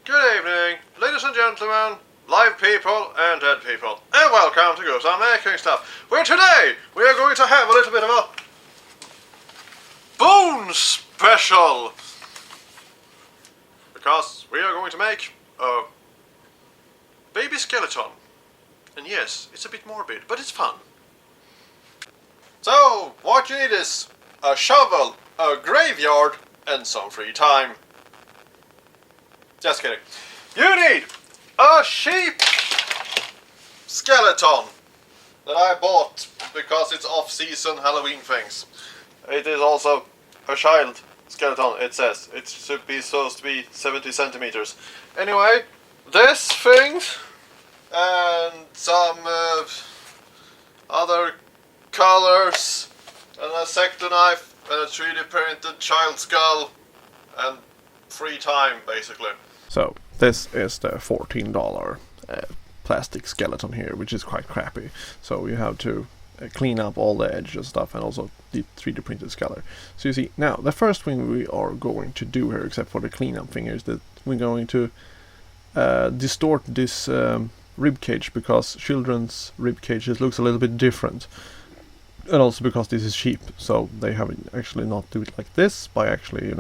Good evening, ladies and gentlemen, live people and dead people, and welcome to Goose on Making Stuff, where today we are going to have a little bit of a bone special, because we are going to make a baby skeleton, and yes, it's a bit morbid, but it's fun. So, what you need is a shovel, a graveyard, and some free time. Just kidding. You need a sheep skeleton that I bought because it's off-season Halloween things. It is also a child skeleton, it says. It should be supposed to be 70 centimeters. Anyway, this thing and some other colors and a sector knife and a 3D printed child skull and free time, basically. So this is the $14 plastic skeleton here, which is quite crappy. So you have to clean up all the edges and stuff, and also the 3D printed skull. So you see, now the first thing we are going to do here, except for the cleanup thing, is that we're going to distort this rib cage, because children's rib cages looks a little bit different, and also because this is cheap, so they have actually not do it like this, by actually,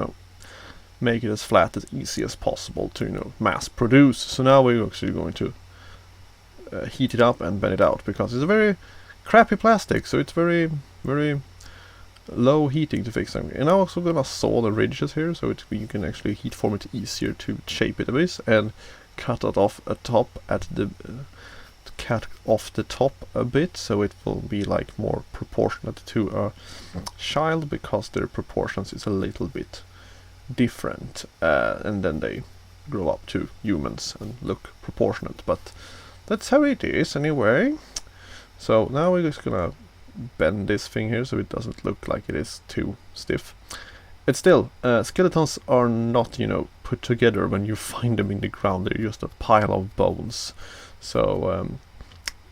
make it as flat as easy as possible to mass produce. So now we're actually going to heat it up and bend it out, because it's a very crappy plastic, so it's very low heating to fix them. And I'm also gonna saw the ridges here, so you can actually heat form it easier to shape it a bit, and cut it off a top at the cut off the top a bit, so it will be like more proportionate to a child, because their proportions is a little bit different, and then they grow up to humans and look proportionate, but that's how it is anyway. So now we're just gonna bend this thing here so it doesn't look like it is too stiff. It's still, skeletons are not, put together when you find them in the ground. They're just a pile of bones, so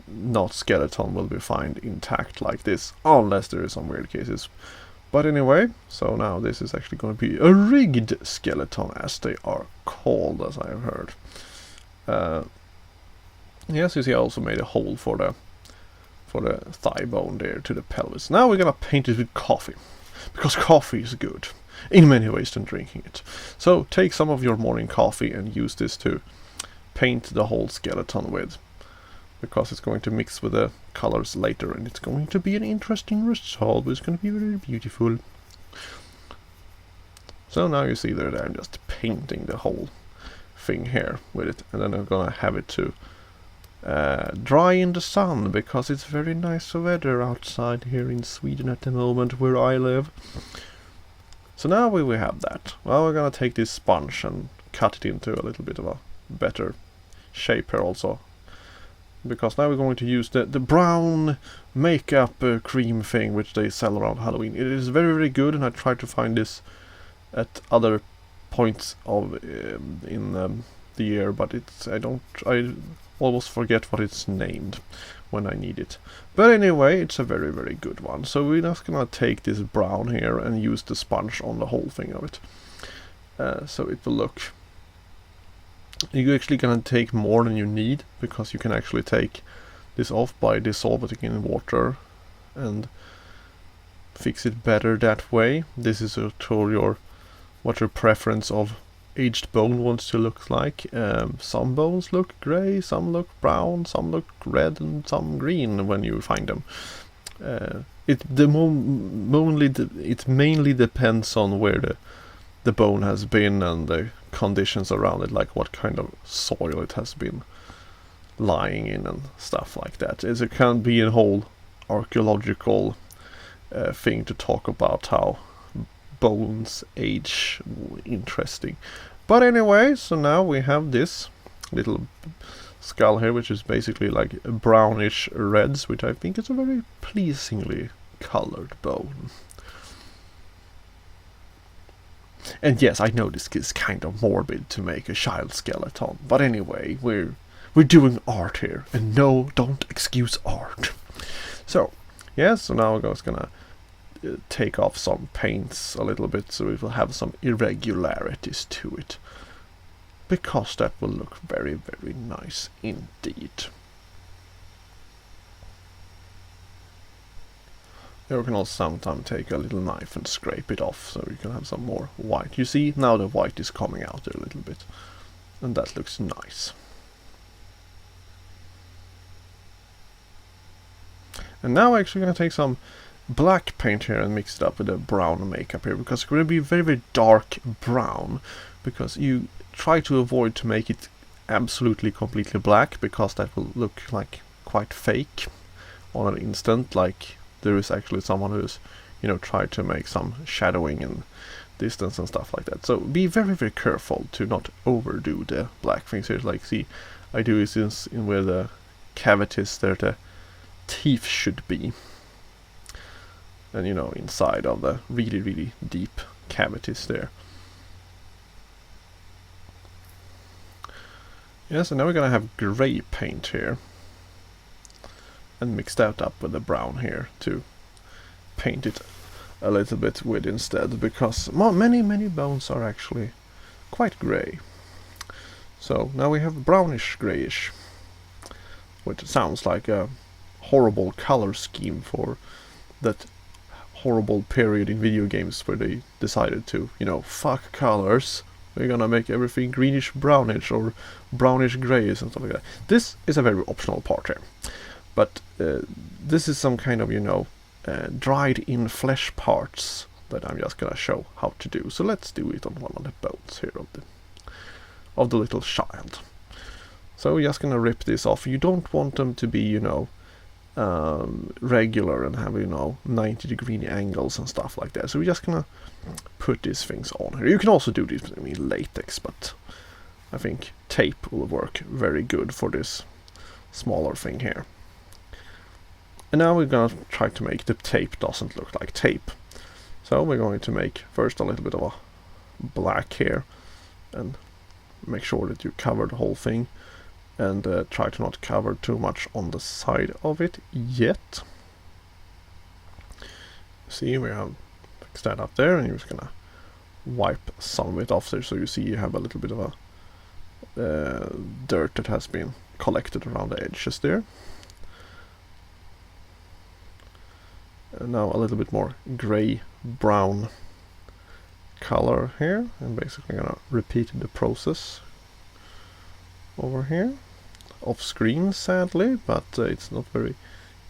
not skeleton will be found intact like this, unless there is some weird cases. But anyway, so now this is actually going to be a rigged skeleton, as they are called, as I have heard. Yes, you see, I also made a hole for the thigh bone there to the pelvis. Now we're gonna paint it with coffee, because coffee is good in many ways than drinking it. So take some of your morning coffee and use this to paint the whole skeleton with, because it's going to mix with the colors later, and it's going to be an interesting result, but it's going to be very beautiful. So now you see that I'm just painting the whole thing here with it, and then I'm gonna have it to dry in the sun, because it's very nice weather outside here in Sweden at the moment where I live. So now we have that. Well, we're gonna take this sponge and cut it into a little bit of a better shape here also, because now we're going to use the brown makeup cream thing which they sell around Halloween. It is very good, and I tried to find this at other points of in the year, but I almost forget what it's named when I need it. But anyway, it's a very good one. So we're just gonna take this brown here and use the sponge on the whole thing of it, so it will look. You're actually gonna take more than you need, because you can actually take this off by dissolving it in water and fix it better that way. This is to what your preference of aged bone wants to look like. Some bones look grey, some look brown, some look red, and some green when you find them. It mainly depends on where the bone has been and the conditions around it, like what kind of soil it has been lying in and stuff like that. It can be a whole archaeological thing to talk about how bones age. Interesting. But anyway, so now we have this little skull here, which is basically like brownish reds, which I think is a very pleasingly colored bone. And yes, I know this is kind of morbid to make a child skeleton, but anyway, we're doing art here, and no, don't excuse art. So, yeah, so now I'm just gonna take off some paints a little bit, so it will have some irregularities to it. because that will look very, very nice indeed. You can also sometimes take a little knife and scrape it off so you can have some more white. You see, now the white is coming out a little bit, and that looks nice. And now I'm actually going to take some black paint here and mix it up with the brown makeup here, because it's going to be very, very dark brown, because you try to avoid to make it absolutely completely black, because that will look like quite fake on an instant, like there is actually someone who's, you know, tried to make some shadowing and distance and stuff like that. So be very, very careful to not overdo the black things here. Like, see, I do this in where the cavities there, the teeth should be, and you know, inside of the really, really deep cavities there. Yes, and now we're gonna have gray paint here, and mix that up with the brown here to paint it a little bit with instead, because many bones are actually quite gray. So now we have brownish grayish, which sounds like a horrible color scheme for that horrible period in video games where they decided to, you know, fuck colors. We're gonna make everything greenish brownish or brownish grayish and stuff like that. This is a very optional part here. But this is some kind of, you know, dried in flesh parts that I'm just gonna show how to do. So let's do it on one of the bones here of the little child. So we're just gonna rip this off. You don't want them to be, you know, regular and have, you know, 90-degree angles and stuff like that. So we're just gonna put these things on here. You can also do this with latex, but I think tape will work very good for this smaller thing here. And now we're gonna try to make the tape doesn't look like tape. So we're going to make first a little bit of a black here and make sure that you cover the whole thing, and try to not cover too much on the side of it yet. See, we have fixed that up there, and you're just gonna wipe some of it off there, so you see you have a little bit of a dirt that has been collected around the edges there. And now a little bit more gray brown color here, and basically gonna repeat the process over here off screen, sadly, but it's not very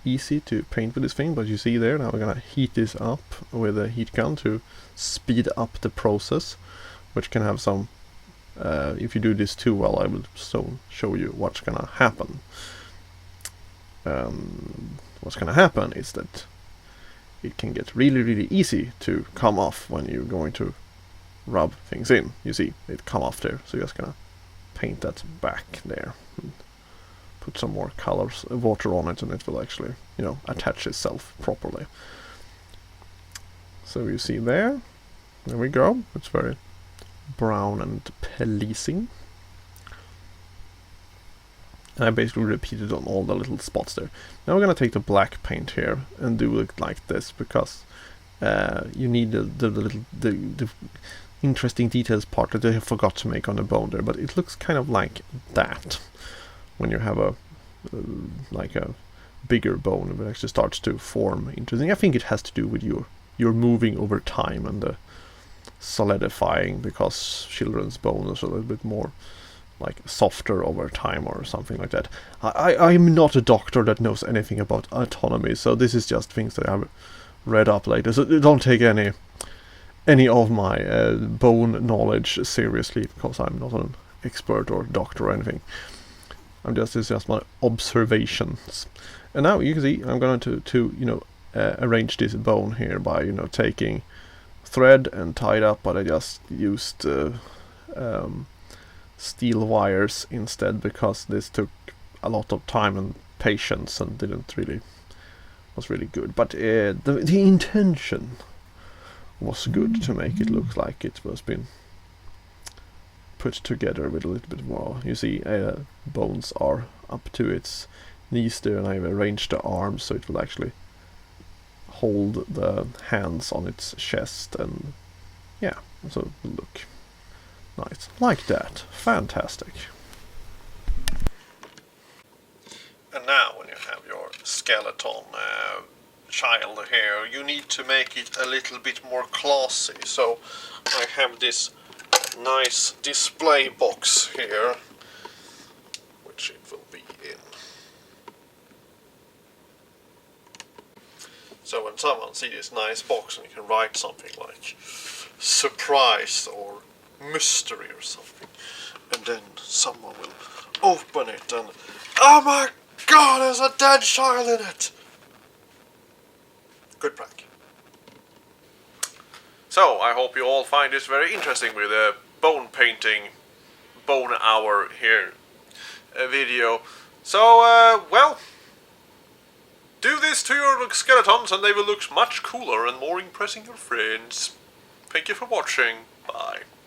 easy to paint with this thing. But you see there, now we're gonna heat this up with a heat gun to speed up the process, which can have some if you do this too well, I will soon show you what's gonna happen. What's gonna happen is that it can get really, really easy to come off when you're going to rub things in. You see, it come off there, so you're just gonna paint that back there. Put some more colors, water on it, and it will actually, you know, attach itself properly. So you see there we go. It's very brown and pleasing. And I basically repeated on all the little spots there. Now we're gonna take the black paint here and do it like this, because you need the interesting details part that I forgot to make on the bone there, but it looks kind of like that when you have a like a bigger bone. It actually starts to form interesting. I think it has to do with your moving over time and the solidifying, because children's bones are a little bit more like softer over time or something like that. I'm not a doctor that knows anything about anatomy, so this is just things that I've read up later. So don't take any of my bone knowledge seriously, because I'm not an expert or doctor or anything. It's just my observations. And now you can see I'm going to you know, arrange this bone here by, you know, taking thread and tie it up, but I just used steel wires instead, because this took a lot of time and patience and was really good. But the intention was good, to make it look like it was been put together with a little bit more. You see, bones are up to its knees there, and I've arranged the arms so it will actually hold the hands on its chest, and yeah, so look Nice. Like that. Fantastic. And now when you have your skeleton child here, you need to make it a little bit more classy. So I have this nice display box here, which it will be in. So when someone sees this nice box and you can write something like surprise or mystery or something, and then someone will open it and, oh my god, there's a dead child in it! Good prank. So I hope you all find this very interesting with a bone painting, bone hour here video. So well, do this to your skeletons and they will look much cooler and more impressing your friends. Thank you for watching. Bye.